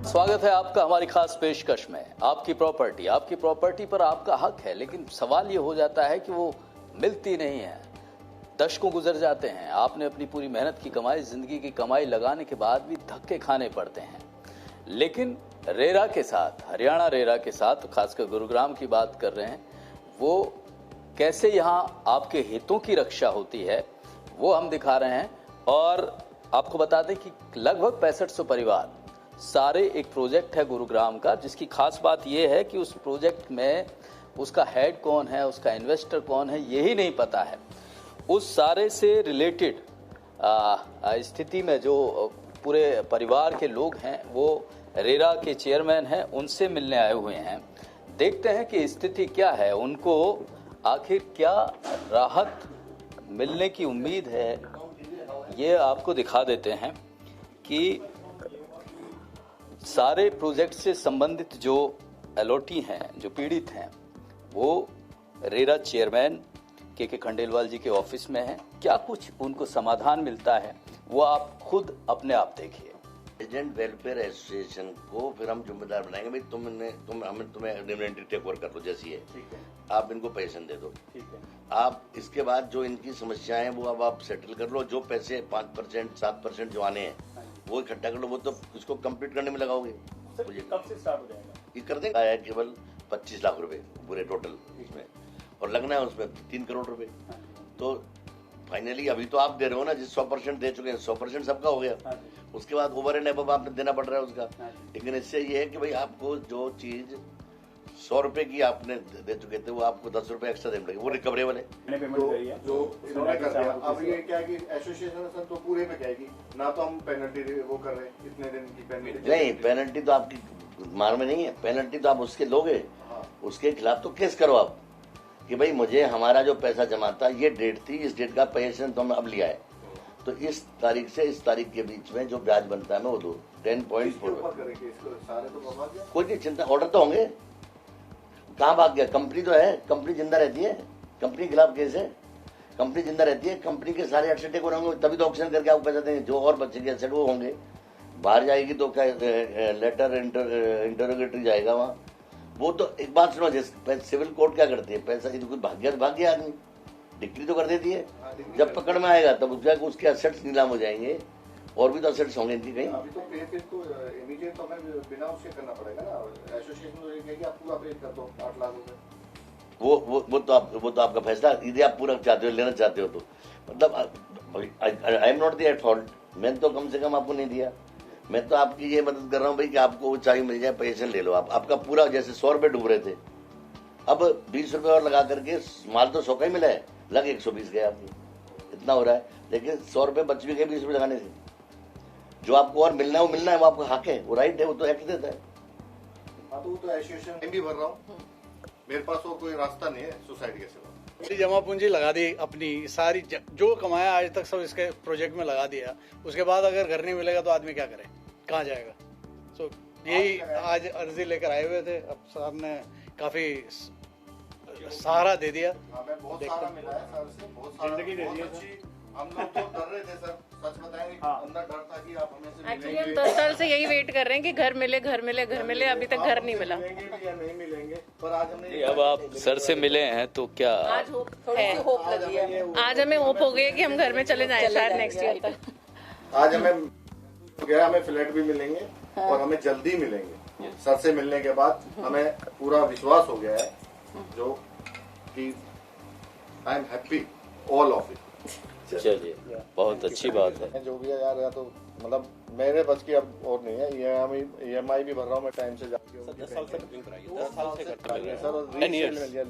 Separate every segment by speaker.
Speaker 1: स्वागत है आपका हमारी खास पेशकश में। आपकी प्रॉपर्टी पर आपका हक है, लेकिन सवाल ये हो जाता है कि वो मिलती नहीं है। दशकों गुजर जाते हैं, आपने अपनी पूरी मेहनत की कमाई, जिंदगी की कमाई लगाने के बाद भी धक्के खाने पड़ते हैं। लेकिन रेरा के साथ, हरियाणा रेरा के साथ, खासकर गुरुग्राम की बात कर रहे हैं, वो कैसे यहाँ आपके हितों की रक्षा होती है वो हम दिखा रहे हैं। और आपको बता दें कि लगभग 6500 परिवार सारे एक प्रोजेक्ट है गुरुग्राम का, जिसकी खास बात यह है कि उस प्रोजेक्ट में उसका हेड कौन है, उसका इन्वेस्टर कौन है, यही नहीं पता है। उस सारे से रिलेटेड स्थिति में जो पूरे परिवार के लोग हैं वो रेरा के चेयरमैन हैं, उनसे मिलने आए हुए हैं। देखते हैं कि स्थिति क्या है, उनको आखिर क्या राहत मिलने की उम्मीद है। ये आपको दिखा देते हैं कि सारे प्रोजेक्ट से संबंधित जो अलॉटी हैं, जो पीड़ित हैं, वो रेरा चेयरमैन के खंडेलवाल जी के ऑफिस में है। क्या कुछ उनको समाधान मिलता है वो आप खुद अपने आप देखिए।
Speaker 2: एजेंट वेलफेयर एसोसिएशन को फिर हम जिम्मेदार बनाएंगे। भाई तुम्हें इंडेमनिटी टेक ओवर कर लो जैसी है, ठीक है, आप इनको पैसे दे दो, ठीक है, आप इसके बाद जो इनकी समस्याएं हैं वो अब आप सेटल कर लो। जो पैसे 5% 7% जो आने हैं वो इकट्ठा कर लो, वो तो इसको कंप्लीट करने में लगाओगे।
Speaker 3: कब से स्टार्ट हो जाएगा?
Speaker 2: ये कर देगा है केवल 25 लाख रुपए पूरे टोटल इसमें, और लगना है उसमें 3 करोड़ रुपए। तो फाइनली अभी तो आप दे रहे हो ना, जिस 100% दे चुके हैं, 100% सबका हो गया। उसके बाद ओवर एंड अबव आपने देना पड़ रहा है उसका। लेकिन इससे ये है कि भाई आपको जो चीज 100 रुपए की आपने दे चुके थे वो आपको 10 रुपए एक्स्ट्रा देने पड़ेंगे, वो रिकवरेबल है।
Speaker 4: जो इन्होंने कर दिया, अब ये क्या है कि एसोसिएशन तो पूरे पे कहेगी ना, तो हम पेनल्टी वो कर रहे हैं, इतने दिन की पेनल्टी
Speaker 2: नहीं, पेनल्टी तो आपकी मार में नहीं है, पेनल्टी तो आप उसके लोगे। उसके खिलाफ तो केस करो आप कि भाई मुझे हमारा जो पैसा जमा था, ये डेट थी, इस डेट का पैसा तो हमने अब लिया है, तो इस तारीख से इस तारीख के बीच में जो ब्याज बनता है मैं वो दो 10.4। कोई नहीं चिंता, ऑर्डर तो होंगे। कहाँ भाग गया? कंपनी तो है, कंपनी जिंदा रहती है, कंपनी के खिलाफ केस है, कंपनी जिंदा रहती है, कंपनी के सारे एसेट टेक ओवर होंगे, तभी तो ऑक्शन करके आपको पैसा देंगे। जो और बचेंगे एसेट वो होंगे। बाहर जाएगी तो क्या लेटर इंटरोगेटरी जाएगा वहाँ। वो तो एक बात सुनो, सिविल कोर्ट क्या करती है, पैसा यदि कोई भाग गया आदमी, डिक्री तो कर देती है। जब पकड़ में आएगा तब उसके एसेट्स नीलाम हो जाएंगे, और भी तो एसेट्स होंगे इनकी कहीं।
Speaker 4: अभी तो पे तो इमीडिएट तो हमें बिना उसके करना पड़ेगा ना। एसोसिएशन तो ये कहेगी आप पूरा पे कर दो 8 लाख रुपए।
Speaker 2: वो तो आपका फैसला, यदि आप पूरा चाहते हो, लेना चाहते हो तो। मतलब I am not the at fault, मैंने तो कम से कम आपको नहीं दिया। मैं तो आपकी ये मदद कर रहा हूँ भाई कि आपको वो चाहिए मिल जाए, पैसे ले लो आप। आपका पूरा जैसे 100 रुपए डूब रहे थे, अब 20 रुपए और लगा करके माल तो 100 का ही मिला है, लग 120 गया आपको, इतना हो रहा है। लेकिन 100 रुपए बच भी गए 20 रुपए लगाने से। जो आपको और मिलना है वो मिलना है, वो आपका हक है, वो राइट है, वो तो एक्ट देता है।
Speaker 4: हाँ, तो वो तो एसोसिएशन भी भर रहा हूँ, मेरे पास और कोई रास्ता नहीं है सोसाइटी के सिवा।
Speaker 3: जमा पूंजी लगा दी अपनी सारी, जो कमाया आज तक सब इसके प्रोजेक्ट में लगा दिया। उसके बाद अगर घर नहीं मिलेगा तो आदमी क्या करे, कहाँ जाएगा? सो यही आज अर्जी लेकर आए हुए थे। अब साहब ने काफी सहारा दे दिया।
Speaker 4: बहुत सहारा मिला है सर से, बहुत जिंदगी दे दी। हम लोग तो डर रहे थे सर, सच बताएं, अंदर डर था कि आप हमें से
Speaker 5: एक्चुअली हम 10 साल से यही वेट कर रहे हैं कि घर मिले, अभी तक घर नहीं मिला।
Speaker 4: या नहीं मिलेंगे, पर आज हमने,
Speaker 1: अब आप सर से मिले हैं तो क्या
Speaker 5: आज होप लगी है, आज हमें होप हो गई है कि हम घर में चले जाएं शायद नेक्स्ट ईयर तक।
Speaker 4: आज हमें फ्लैट भी मिलेंगे और हमें जल्दी मिलेंगे। सर से मिलने के बाद हमें पूरा विश्वास हो गया है जो कि I am happy all of it.
Speaker 1: चलिए, बहुत अच्छी बात है।
Speaker 4: जो भी है यार, या तो मतलब मेरे बस की अब और नहीं है। EMI भी भर रहा हूँ मैं टाइम से जाके।
Speaker 3: 10 साल से बुकिंग कराई है, 10 साल से कट रही है
Speaker 4: सर,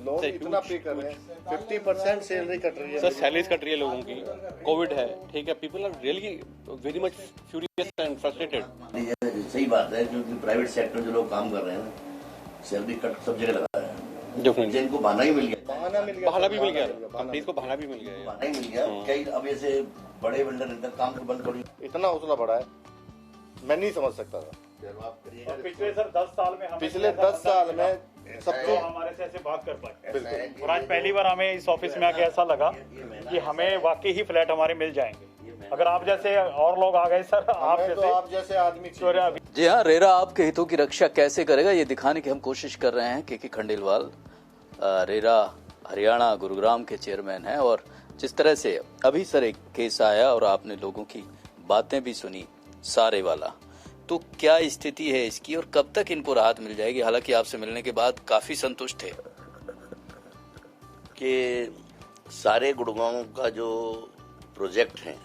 Speaker 4: लोन इतना पे कर रहे हैं, 50% सैलरी कट रही है
Speaker 6: सर, सैलरीज कट रही है लोगों की, कोविड है, ठीक है, people are really very much furious and frustrated.
Speaker 2: सही बात है, क्योंकि प्राइवेट सेक्टर जो लोग काम कर रहे हैं ना, सैलरी कट सब जगह लगा रहे हैं। जिनको बहाना ही मिल गया,
Speaker 6: बहाना भी मिल गया, कंपनीज को बहाना भी मिल गया,
Speaker 2: बहाना ही मिल गया। कई अब ऐसे बड़े बिल्डर काम को बंद कर,
Speaker 4: इतना हौसला बढ़ा है मैं नहीं समझ सकता था।
Speaker 3: पिछले सर 10 साल में
Speaker 4: पिछले 10 साल में
Speaker 7: जो हमारे से ऐसे बात कर पाए। और आज पहली बार हमें इस ऑफिस में आके ऐसा लगा कि हमें वाकई ही फ्लैट हमारे मिल जाएंगे। अगर आप जैसे और लोग आ गए सर, आप
Speaker 4: जैसे आदमी
Speaker 1: जी हाँ, रेरा आपके हितों की रक्षा कैसे करेगा ये दिखाने की हम कोशिश कर रहे हैं। के खंडेलवाल रेरा हरियाणा गुरुग्राम के चेयरमैन हैं, और जिस तरह से अभी सर एक केस आया और आपने लोगों की बातें भी सुनी सारे वाला, तो क्या स्थिति है इसकी और कब तक इनको राहत मिल जाएगी? हालांकि आपसे मिलने के बाद काफी संतुष्ट थे
Speaker 2: कि सारे गुड़गांव का जो प्रोजेक्ट है,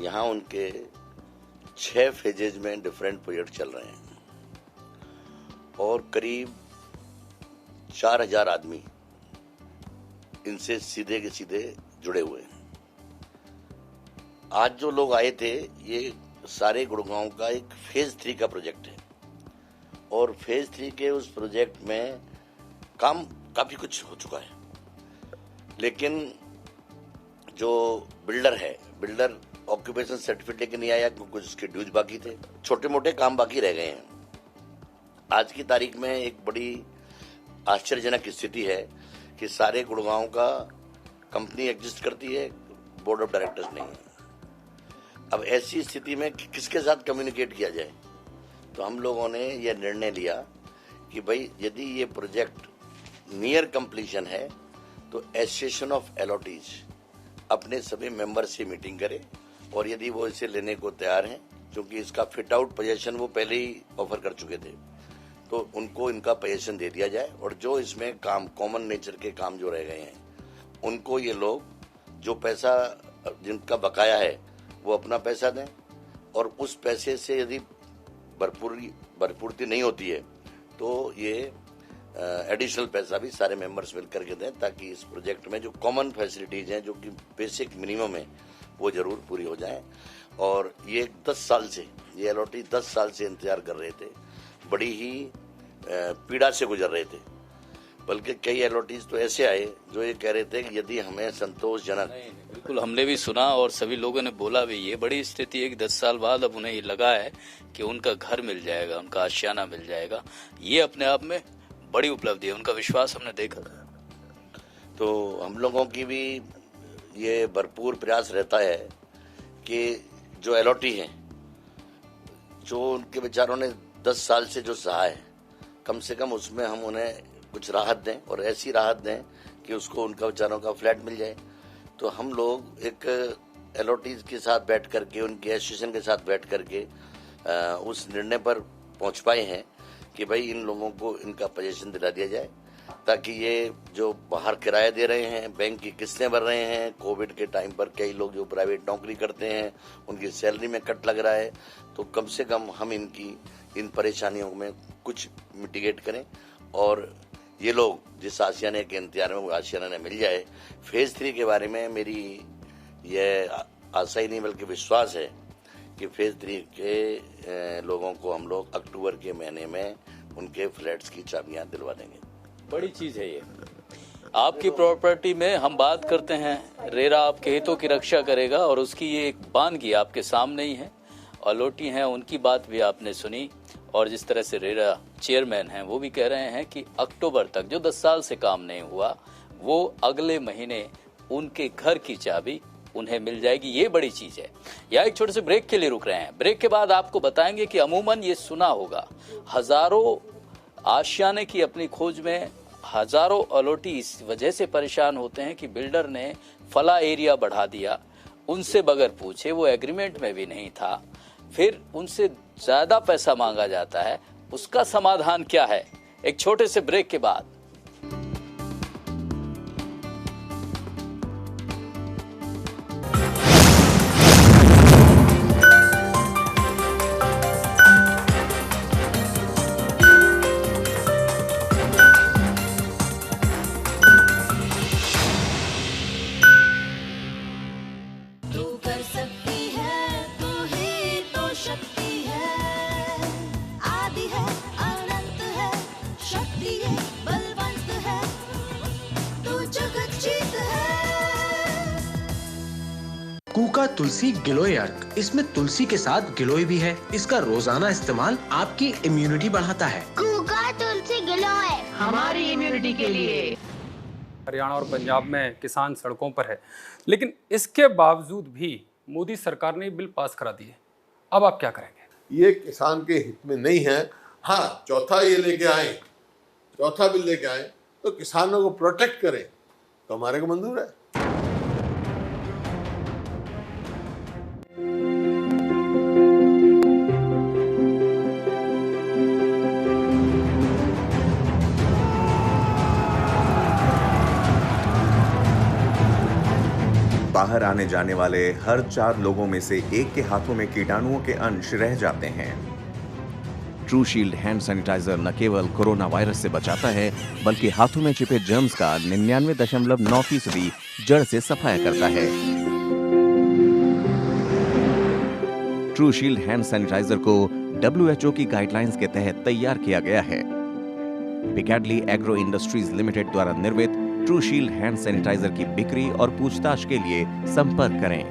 Speaker 2: यहाँ उनके 6 फेजेज में डिफरेंट प्रोजेक्ट चल रहे हैं और करीब 4000 आदमी इनसे सीधे के सीधे जुड़े हुए हैं। आज जो लोग आए थे, ये सारे गुड़गांव का एक फेज 3 का प्रोजेक्ट है और फेज 3 के उस प्रोजेक्ट में काम काफी कुछ हो चुका है, लेकिन जो बिल्डर है, बिल्डर ऑक्यूपेशन सर्टिफिकेट लेके नहीं आया क्योंकि कुछ उसके ड्यूज बाकी थे, छोटे मोटे काम बाकी रह गए हैं। आज की तारीख में एक बड़ी आश्चर्यजनक स्थिति है कि सारे गुड़गांव का कंपनी एग्जिस्ट करती है, बोर्ड ऑफ डायरेक्टर्स नहीं है। अब ऐसी स्थिति में किसके साथ कम्युनिकेट किया जाए, तो हम लोगों ने यह निर्णय लिया कि भाई यदि ये प्रोजेक्ट नियर कंप्लीशन है तो एसोसिएशन ऑफ एलॉटीज अपने सभी मेंबर से मीटिंग करे और यदि वो इसे लेने को तैयार हैं, क्योंकि इसका फिट आउट पोजीशन वो पहले ही ऑफर कर चुके थे, तो उनको इनका पोजीशन दे दिया जाए और जो इसमें काम कॉमन नेचर के काम जो रह गए हैं उनको ये लोग जो पैसा जिनका बकाया है वो अपना पैसा दें और उस पैसे से यदि भरपूर्ति नहीं होती है तो ये एडिशनल पैसा भी सारे मेंबर्स मिलकर के दें, ताकि इस प्रोजेक्ट में जो कॉमन फैसिलिटीज हैं जो कि बेसिक मिनिमम है वो जरूर पूरी हो जाए। और ये 10 साल से ये एलओटी 10 साल से इंतजार कर रहे थे, बड़ी ही पीड़ा से गुजर रहे थे, बल्कि कई एलओटीज तो ऐसे आए जो ये कह रहे थे कि यदि हमें संतोषजनक।
Speaker 1: बिल्कुल, हमने भी सुना और सभी लोगों ने बोला भी, ये बड़ी स्थिति है कि 10 साल बाद अब उन्हें ये लगा है कि उनका घर मिल जाएगा, उनका आशियाना मिल जाएगा। ये अपने आप में बड़ी उपलब्धि है, उनका विश्वास हमने देखा।
Speaker 2: तो हम लोगों की भी ये भरपूर प्रयास रहता है कि जो एलओटी है, जो उनके बेचारों ने 10 साल से जो सहा है, कम से कम उसमें हम उन्हें कुछ राहत दें और ऐसी राहत दें कि उसको उनका बेचारों का फ्लैट मिल जाए। तो हम लोग एक एलओटीज के साथ बैठ करके, उनके एसोसिएशन के साथ बैठ करके उस निर्णय पर पहुंच पाए हैं कि भाई इन लोगों को इनका पोजीशन दिला दिया जाए, ताकि ये जो बाहर किराया दे रहे हैं, बैंक की किस्तें भर रहे हैं, कोविड के टाइम पर कई लोग जो प्राइवेट नौकरी करते हैं उनकी सैलरी में कट लग रहा है, तो कम से कम हम इनकी इन परेशानियों में कुछ मिटिगेट करें और ये लोग जिस आशियाने के इंतजार में वो आशियाना मिल जाए। फेज 3 के बारे में मेरी यह आशा ही नहीं बल्कि विश्वास है कि फेज 3 के लोगों को हम लोग अक्टूबर के महीने में उनके फ्लैट्स की चाबियां दिलवा देंगे।
Speaker 1: बड़ी चीज है ये। आपकी प्रॉपर्टी में हम बात करते हैं, रेरा आपके हितों की रक्षा करेगा और उसकी ये एक बानगी आपके सामने ही है। अलोटी हैं, उनकी बात भी आपने सुनी और जिस तरह से रेरा चेयरमैन हैं वो भी कह रहे हैं कि अक्टूबर तक जो 10 साल से काम नहीं हुआ वो अगले महीने उनके घर की चाबी उन्हें मिल जाएगी। ये बड़ी चीज है। यहाँ एक छोटे से ब्रेक के लिए रुक रहे हैं। ब्रेक के बाद आपको बताएंगे कि अमूमन ये सुना होगा, हजारों आशियाने की अपनी खोज में हजारों अलोटी इस वजह से परेशान होते हैं कि बिल्डर ने फला एरिया बढ़ा दिया, उनसे बगैर पूछे, वो एग्रीमेंट में भी नहीं था, फिर उनसे ज्यादा पैसा मांगा जाता है। उसका समाधान क्या है? एक छोटे से ब्रेक के बाद।
Speaker 8: कूका तुलसी गिलोय अर्क, इसमें तुलसी के साथ गिलोय भी है। इसका रोजाना इस्तेमाल आपकी इम्यूनिटी बढ़ाता है।
Speaker 9: कूका मैं तुलसी गिलोय,
Speaker 8: हमारी इम्यूनिटी के लिए।
Speaker 10: हरियाणा और पंजाब में किसान सड़कों पर है, लेकिन इसके बावजूद भी मोदी सरकार ने बिल पास करा दिए। अब आप क्या करेंगे?
Speaker 11: ये किसान के हित में नहीं है। हाँ, चौथा ये लेके आए, चौथा बिल लेके आए तो किसानों को प्रोटेक्ट करें तो हमारे को मंजूर है।
Speaker 12: बाहर आने जाने वाले हर 4 लोगों में से एक के हाथों में कीटाणुओं के अंश रह जाते हैं। ट्रू शील्ड हैंड सैनिटाइजर न केवल कोरोना वायरस से बचाता है, बल्कि हाथों में छिपे जर्म्स का 99.9% जड़ से सफाया करता है। ट्रू शील्ड हैंड सैनिटाइजर को WHO की गाइडलाइंस के तहत तैयार किया गया है। पिकैडली एग्रो इंडस्ट्रीज लिमिटेड द्वारा निर्मित ट्रू शील्ड हैंड सैनिटाइजर की बिक्री और पूछताछ के लिए संपर्क करें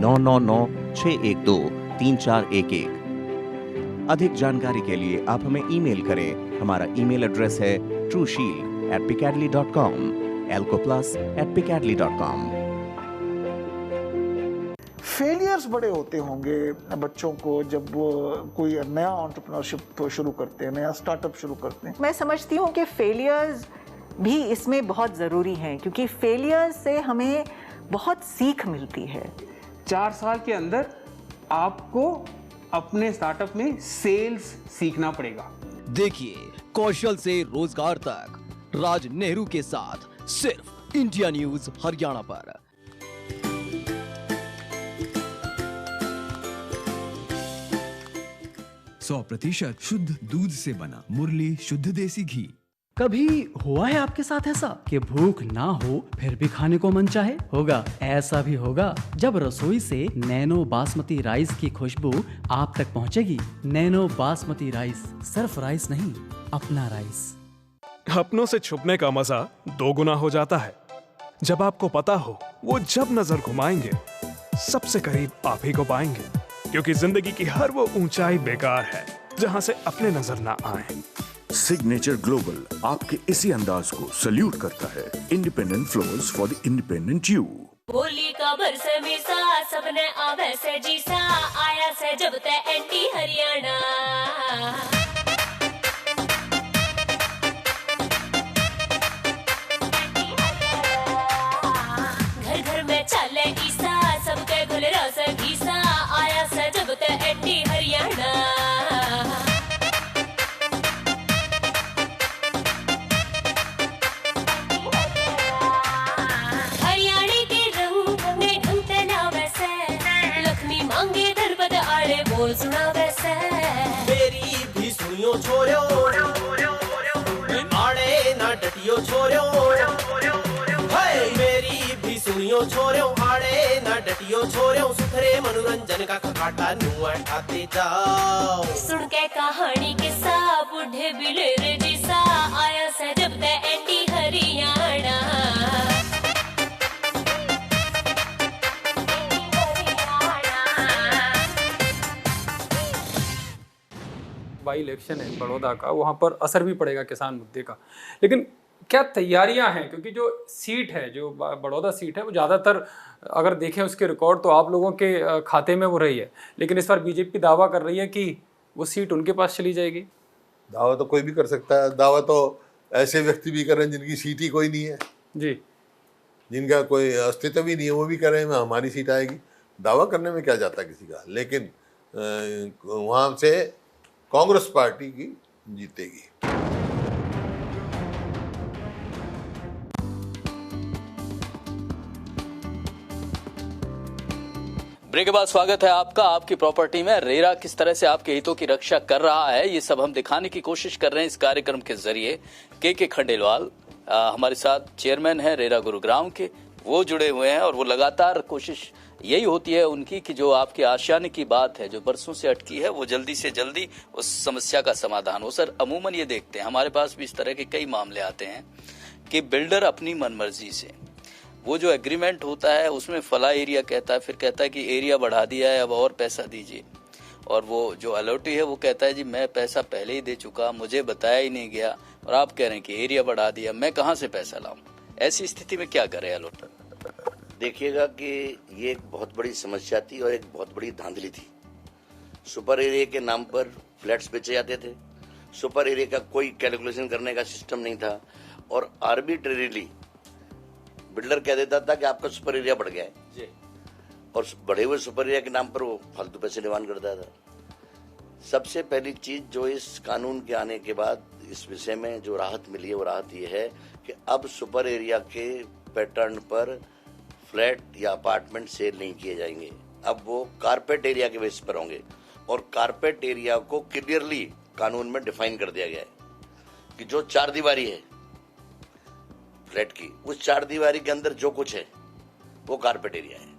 Speaker 12: 9996123411। अधिक जानकारी के लिए आप हमें ईमेल करें। हमारा ईमेल एड्रेस है trueshield@picadly.com, elcoplas@picadly.com।
Speaker 13: फेलियर्स बड़े होते होंगे बच्चों को जब वो कोई नया एंटरप्रेन्योरशिप शुरू करते हैं, नया स्टार्टअप शुरू करते हैं।
Speaker 14: मैं समझती हूँ कि फेलियर्स भी इसमें बहुत ज़रूरी हैं, क्योंकि फेलियर से हमें बहुत सीख मिलती है।
Speaker 15: 4 साल के अंदर आपको अपने स्टार्टअप में सेल्स सीखना पड़ेगा।
Speaker 16: देखिए कौशल से रोजगार तक, राज नेहरू के साथ सिर्फ इंडिया न्यूज हरियाणा पर।
Speaker 8: सौ % शुद्ध दूध से बना मुरली शुद्ध देसी घी।
Speaker 17: कभी हुआ है आपके साथ ऐसा कि भूख ना हो फिर भी खाने को मन चाहे? होगा, ऐसा भी होगा जब रसोई से नैनो बासमती राइस की खुशबू आप तक पहुंचेगी। नैनो बासमती राइस सिर्फ राइस नहीं, अपना राइस।
Speaker 18: अपनों से छुपने का मजा 2 गुना हो जाता है जब आपको पता हो वो जब नजर घुमाएंगे सबसे करीब आप ही को पाएंगे, क्योंकि जिंदगी की हर वो ऊंचाई बेकार है जहां से अपने नजर ना आए।
Speaker 19: सिग्नेचर ग्लोबल आपके इसी अंदाज को सल्यूट करता है। Independent floors for the independent you.
Speaker 20: बोली का बरसे मिसा सबने आवे से जीसा, आया से जब ते एंटी हरियाणा। घर घर में चले ईसा, सबके घुल रस घीसा, आया से जब ते एंटी हरियाणा।
Speaker 21: मेरी भी सुनियो छोरो, आड़े ना डटियो छोरो। मेरी भी सुनियो छोरो, आड़े ना डटियो छोरो। सुथरे मनोरंजन का खकाटा नुआ ठाते जाओ।
Speaker 20: सुन के कहानी किस्सा बूढ़े बिलेरे जिसा, आया से जब ते एंटी हरियाणा।
Speaker 10: बाई इलेक्शन है बड़ौदा का, वहाँ पर असर भी पड़ेगा किसान मुद्दे का, लेकिन क्या तैयारियां हैं? क्योंकि जो सीट है, जो बड़ौदा सीट है, वो ज़्यादातर अगर देखें उसके रिकॉर्ड तो आप लोगों के खाते में वो रही है, लेकिन इस बार बीजेपी दावा कर रही है कि वो सीट उनके पास चली जाएगी।
Speaker 11: दावा तो कोई भी कर सकता है। दावा तो ऐसे व्यक्ति भी कर रहे हैं जिनकी सीट ही कोई नहीं है
Speaker 10: जी,
Speaker 11: जिनका कोई अस्तित्व भी नहीं है, वो भी कर रहे हैं हमारी सीट आएगी। दावा करने में क्या जाता किसी का, लेकिन वहाँ से कांग्रेस पार्टी की जीतेगी।
Speaker 1: ब्रेक के बाद स्वागत है आपका आपकी प्रॉपर्टी में। रेरा किस तरह से आपके हितों की रक्षा कर रहा है, ये सब हम दिखाने की कोशिश कर रहे हैं इस कार्यक्रम के जरिए। के खंडेलवाल हमारे साथ चेयरमैन है रेरा गुरुग्राम के, वो जुड़े हुए हैं और वो लगातार कोशिश यही होती है उनकी कि जो आपके आशियाने की बात है, जो बरसों से अटकी है, वो जल्दी से जल्दी उस समस्या का समाधान हो। सर, अमूमन ये देखते हैं, हमारे पास भी इस तरह के कई मामले आते हैं कि बिल्डर अपनी मनमर्जी से वो जो एग्रीमेंट होता है उसमें फला एरिया कहता है, फिर कहता है कि एरिया बढ़ा दिया है अब और पैसा दीजिए, और वो जो अलॉटी है वो कहता है जी मैं पैसा पहले ही दे चुका, मुझे बताया ही नहीं गया, और आप कह रहे हैं कि एरिया बढ़ा दिया, मैं कहाँ से पैसा लाऊं? ऐसी स्थिति में क्या करे अलॉटर?
Speaker 2: देखिएगा कि ये एक बहुत बड़ी समस्या थी और एक बहुत बड़ी धांधली थी। सुपर एरिया के नाम पर फ्लैट्स बेचे जाते थे, सुपर एरिया का कोई कैलकुलेशन करने का सिस्टम नहीं था, और आर्बिट्रेरीली बिल्डर कह देता था कि आपका सुपर एरिया बढ़ गया है, और बढ़े हुए सुपर एरिया के नाम पर वो फालतू पैसे डिमांड करता था। सबसे पहली चीज जो इस कानून के आने के बाद इस विषय में जो राहत मिली है वो राहत ये है कि अब सुपर एरिया के पैटर्न पर फ्लैट या अपार्टमेंट सेल नहीं किए जाएंगे, अब वो कारपेट एरिया के बेस पर होंगे, और कारपेट एरिया को क्लियरली कानून में डिफाइन कर दिया गया है कि जो 4 दीवारी है फ्लैट की, उस 4 दीवारी के अंदर जो कुछ है वो कारपेट एरिया है,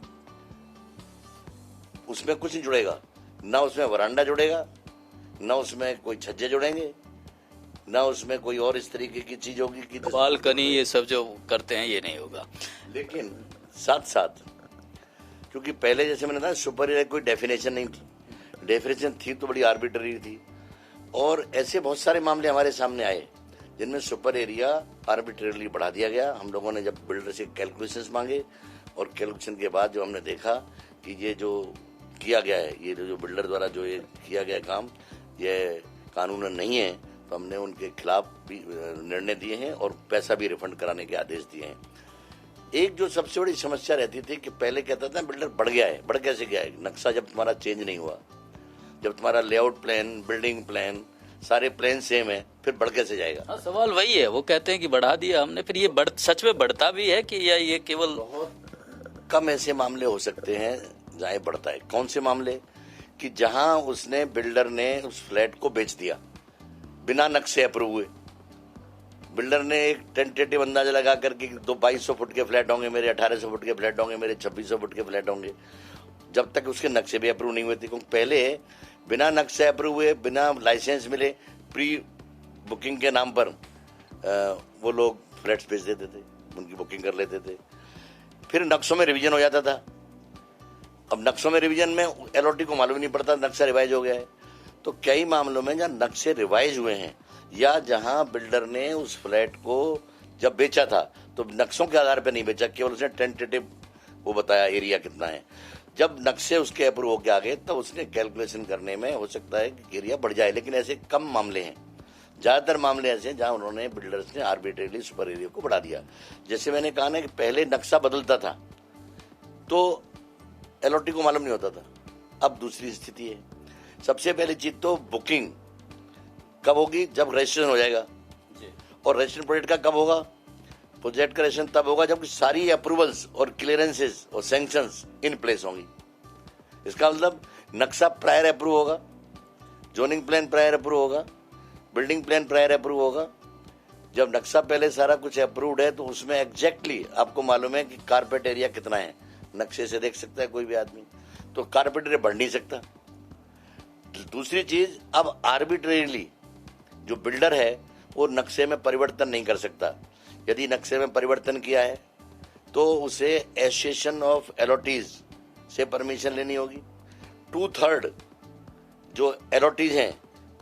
Speaker 2: उसमें कुछ नहीं जुड़ेगा, ना उसमें वरांडा जुड़ेगा, ना उसमें कोई छज्जे जुड़ेंगे, ना उसमें कोई और इस तरीके की चीज होगी कि
Speaker 1: बालकनी ये सब जो करते हैं ये नहीं होगा।
Speaker 2: लेकिन साथ साथ क्योंकि पहले जैसे मैंने कहा सुपर एरिया कोई डेफिनेशन नहीं थी, डेफिनेशन थी तो बड़ी आर्बिट्ररी थी, और ऐसे बहुत सारे मामले हमारे सामने आए जिनमें सुपर एरिया आर्बिट्ररीली बढ़ा दिया गया। हम लोगों ने जब बिल्डर से कैलकुलेशंस मांगे और कैलकुलेशन के बाद जो हमने देखा कि ये जो किया गया है, ये जो बिल्डर द्वारा जो ये किया गया काम ये कानूनन नहीं है, तो हमने उनके खिलाफ भी निर्णय दिए हैं और पैसा भी रिफंड कराने के आदेश दिए हैं। एक जो सबसे बड़ी समस्या रहती थी कि पहले कहता था बिल्डर बढ़ गया है, बढ़ कैसे गया है? नक्शा जब तुम्हारा चेंज नहीं हुआ, जब तुम्हारा लेआउट प्लान, बिल्डिंग प्लान, सारे प्लान सेम है, फिर बढ़ कैसे जाएगा?
Speaker 1: हाँ, सवाल वही है, वो कहते हैं कि बढ़ा दिया हमने, फिर ये सच में बढ़ता भी है कि या ये केवल?
Speaker 2: बहुत कम ऐसे मामले हो सकते हैं जहाँ ये बढ़ता है। कौन से मामले? कि जहां उसने बिल्डर ने उस फ्लैट को बेच दिया बिना नक्शे अप्रूव हुए, बिल्डर ने एक टेंटेटिव अंदाजा लगा करके 2200 फुट के फ्लैट होंगे मेरे, 1800 फुट के फ्लैट होंगे मेरे, 2600 फुट के फ्लैट होंगे, जब तक उसके नक्शे भी अप्रूव नहीं हुए थे। क्योंकि पहले बिना नक्शे अप्रूव हुए, बिना लाइसेंस मिले, प्री बुकिंग के नाम पर वो लोग फ्लैट्स बेच देते थे, उनकी बुकिंग कर लेते थे, फिर नक्शों में रिवीजन हो जाता था। अब नक्शों में रिवीजन में एलओटी को मालूम नहीं पड़ता नक्शा रिवाइज हो गया है। तो कई मामलों में जहाँ नक्शे रिवाइज हुए हैं या जहां बिल्डर ने उस फ्लैट को जब बेचा था तो नक्शों के आधार पर नहीं बेचा, केवल उसने टेंटेटिव वो बताया एरिया कितना है। जब नक्शे उसके अप्रूव होकर आ गए तब उसने कैलकुलेशन करने में हो सकता है कि एरिया बढ़ जाए, लेकिन ऐसे कम मामले हैं। ज्यादातर मामले ऐसे हैं जहां उन्होंने बिल्डर्स ने आर्बिट्रेटली सुपर एरिया को बढ़ा दिया। जैसे मैंने कहा ना कि पहले नक्शा बदलता था तो एलओटी को मालूम नहीं होता था, अब दूसरी स्थिति है। सबसे पहली चीज तो बुकिंग कब होगी? जब रजिस्ट्रेशन हो जाएगा, और रजिस्ट्रेशन प्रोजेक्ट का कब होगा? प्रोजेक्ट का रजिस्ट्रेशन तब होगा जब सारी अप्रूवल्स और क्लियरेंसेस और सैंक्शंस इन प्लेस होंगी। इसका मतलब नक्शा प्रायर अप्रूव होगा, जोनिंग प्लान प्रायर अप्रूव होगा, बिल्डिंग प्लान प्रायर अप्रूव होगा। जब नक्शा पहले सारा कुछ अप्रूव्ड है तो उसमें एग्जैक्टली आपको मालूम है कि कारपेट एरिया कितना है, नक्शे से देख सकता है कोई भी आदमी, तो कारपेट एरिया बढ़ नहीं सकता। दूसरी चीज, अब आर्बिट्रेरीली जो बिल्डर है वो नक्शे में परिवर्तन नहीं कर सकता। यदि नक्शे में परिवर्तन किया है तो उसे एसोसिएशन ऑफ एलओटीज से परमिशन लेनी होगी। 2/3 जो एलओटीज हैं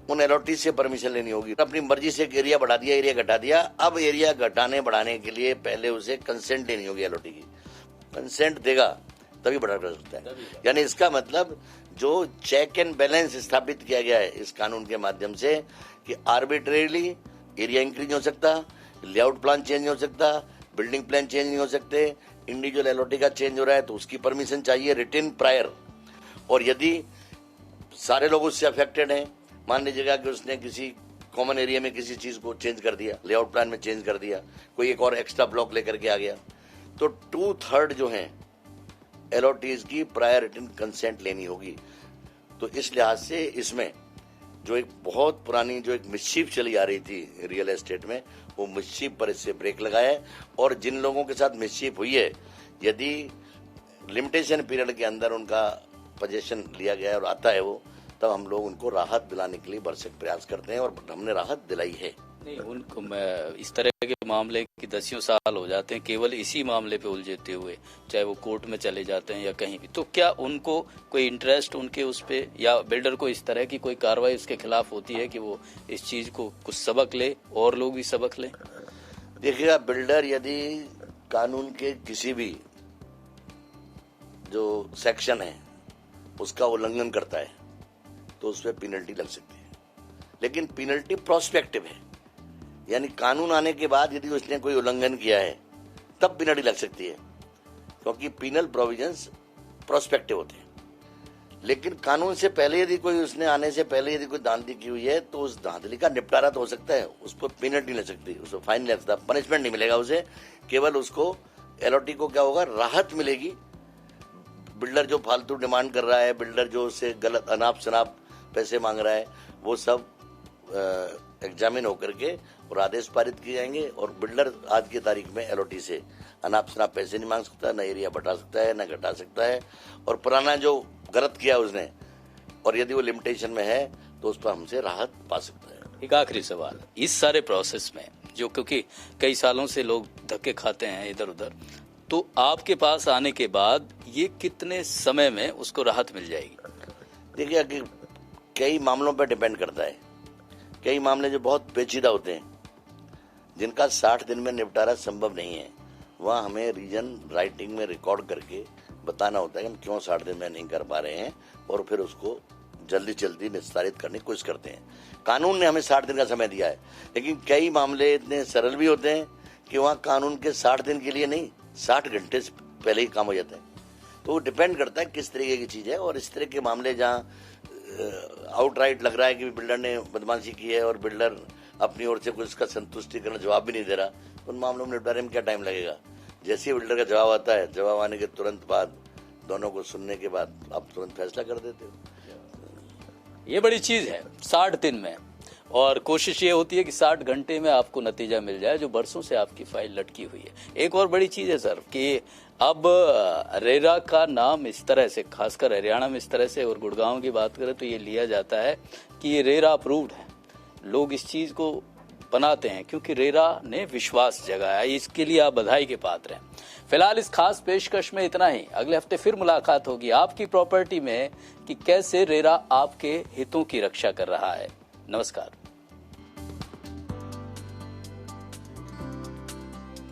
Speaker 2: उन एलओटी से परमिशन लेनी होगी। अपनी मर्जी से एरिया बढ़ा दिया, एरिया घटा दिया, अब एरिया घटाने बढ़ाने के लिए पहले उसे कंसेंट लेनी होगी एलओटी की। कंसेंट देगा तभी बढ़ा कर सकता है। यानी इसका मतलब जो चेक एंड बैलेंस स्थापित किया गया है इस कानून के माध्यम से कि आर्बिट्रेरीली एरिया इंक्रीज हो सकता, लेआउट प्लान चेंज नहीं हो सकता, बिल्डिंग प्लान चेंज नहीं हो सकते, इंडिविजुअल एलओटी का चेंज हो रहा है तो उसकी परमिशन चाहिए रिटन प्रायर। और यदि सारे लोग उससे अफेक्टेड हैं, मान लीजिएगा कि उसने किसी कॉमन एरिया में किसी चीज को चेंज कर दिया, लेआउट प्लान में चेंज कर दिया, कोई एक और एक्स्ट्रा ब्लॉक लेकर के आ गया, तो 2/3 जो है एलओटीज की प्रायर रिटन कंसेंट लेनी होगी। तो इस लिहाज से इसमें जो एक बहुत पुरानी जो एक मिस्चीफ चली आ रही थी रियल एस्टेट में, वो मिस्चीफ पर इससे ब्रेक लगाया है। और जिन लोगों के साथ मिस्चीफ हुई है, यदि लिमिटेशन पीरियड के अंदर उनका पोजीशन लिया गया और आता है वो, तब हम लोग उनको राहत दिलाने के लिए भरसक प्रयास करते हैं और हमने राहत दिलाई है।
Speaker 1: नहीं, उनको मैं इस तरह के मामले की 10 साल हो जाते हैं केवल इसी मामले पे उलझते हुए, चाहे वो कोर्ट में चले जाते हैं या कहीं भी। तो क्या उनको कोई इंटरेस्ट उनके उस पे, या बिल्डर को इस तरह की कोई कार्रवाई उसके खिलाफ होती है कि वो इस चीज को कुछ सबक ले और लोग भी सबक लें?
Speaker 2: देखिएगा, बिल्डर यदि कानून के किसी भी जो सेक्शन है उसका उल्लंघन करता है तो उस पर पेनल्टी लग सकती है, लेकिन पेनल्टी प्रोस्पेक्टिव है, यानी कानून आने के बाद यदि उसने कोई उल्लंघन किया है तब पेनल्टी लग सकती है, क्योंकि पीनल प्रोविजंस प्रोस्पेक्टिव होते हैं। लेकिन कानून से पहले यदि कोई, उसने आने से पहले यदि कोई धांधली की हुई है तो उस धांधली का निपटारा तो हो सकता है, उस पर पेनल्टी नहीं लग सकती, उसको फाइन लग सकता, पनिशमेंट नहीं मिलेगा उसे, केवल उसको एलओटी को क्या होगा, राहत मिलेगी। बिल्डर जो फालतू डिमांड कर रहा है, बिल्डर जो उससे गलत अनाप शनाप पैसे मांग रहा है, वो सब एग्जामिन होकर के और आदेश पारित किए जाएंगे। और बिल्डर आज की तारीख में एलओटी से अनाप शनाप पैसे नहीं मांग सकता, न एरिया बढ़ा सकता है न घटा सकता है, और पुराना जो गलत किया उसने और यदि वो लिमिटेशन में है तो उस पर हमसे राहत पा सकता है।
Speaker 1: एक आखिरी सवाल, इस सारे प्रोसेस में जो, क्योंकि कई सालों से लोग धक्के खाते हैं इधर उधर, तो आपके पास आने के बाद ये कितने समय में उसको राहत मिल जाएगी?
Speaker 2: देखिए, कि कई मामलों पर डिपेंड करता है। कई मामले जो बहुत पेचीदा होते हैं, जिनका 60 दिन में निपटारा संभव नहीं है, वहाँ हमें रीजन राइटिंग में रिकॉर्ड करके बताना होता है कि हम क्यों 60 दिन में नहीं कर पा रहे हैं, और फिर उसको जल्दी जल्दी निस्तारित करने की कोशिश करते हैं। कानून ने हमें 60 दिन का समय दिया है, लेकिन कई मामले इतने सरल भी होते हैं कि वहाँ कानून के 60 दिन के लिए नहीं, 60 घंटे से पहले ही काम हो जाता है। तो वो डिपेंड करता है किस तरीके की चीज़ है, और इस तरह के मामले जहाँ आउटराइट लग रहा है कि बिल्डर ने बदमाशी की है और बिल्डर अपनी ओर से कुछ उसका संतुष्टिकरण जवाब भी नहीं दे रहा, तो उन मामलों में निपटारे में क्या टाइम लगेगा। जैसे ही बिल्डर का जवाब आता है, जवाब आने के तुरंत बाद, दोनों को सुनने के बाद आप तुरंत फैसला कर देते हो।
Speaker 1: ये बड़ी चीज है 60 दिन में, और कोशिश ये होती है कि 60 घंटे में आपको नतीजा मिल जाए, जो बरसों से आपकी फाइल लटकी हुई है। एक और बड़ी चीज है सर कि अब रेरा का नाम इस तरह से, खासकर हरियाणा में इस तरह से, और गुड़गांव की बात करें तो ये लिया जाता है कि ये रेरा अप्रूव्ड है। लोग इस चीज को बनाते हैं क्योंकि रेरा ने विश्वास जगाया। इसके लिए आप बधाई के पात्र हैं। फिलहाल इस खास पेशकश में इतना ही। अगले हफ्ते फिर मुलाकात होगी आपकी प्रॉपर्टी में कि कैसे रेरा आपके हितों की रक्षा कर रहा है। नमस्कार।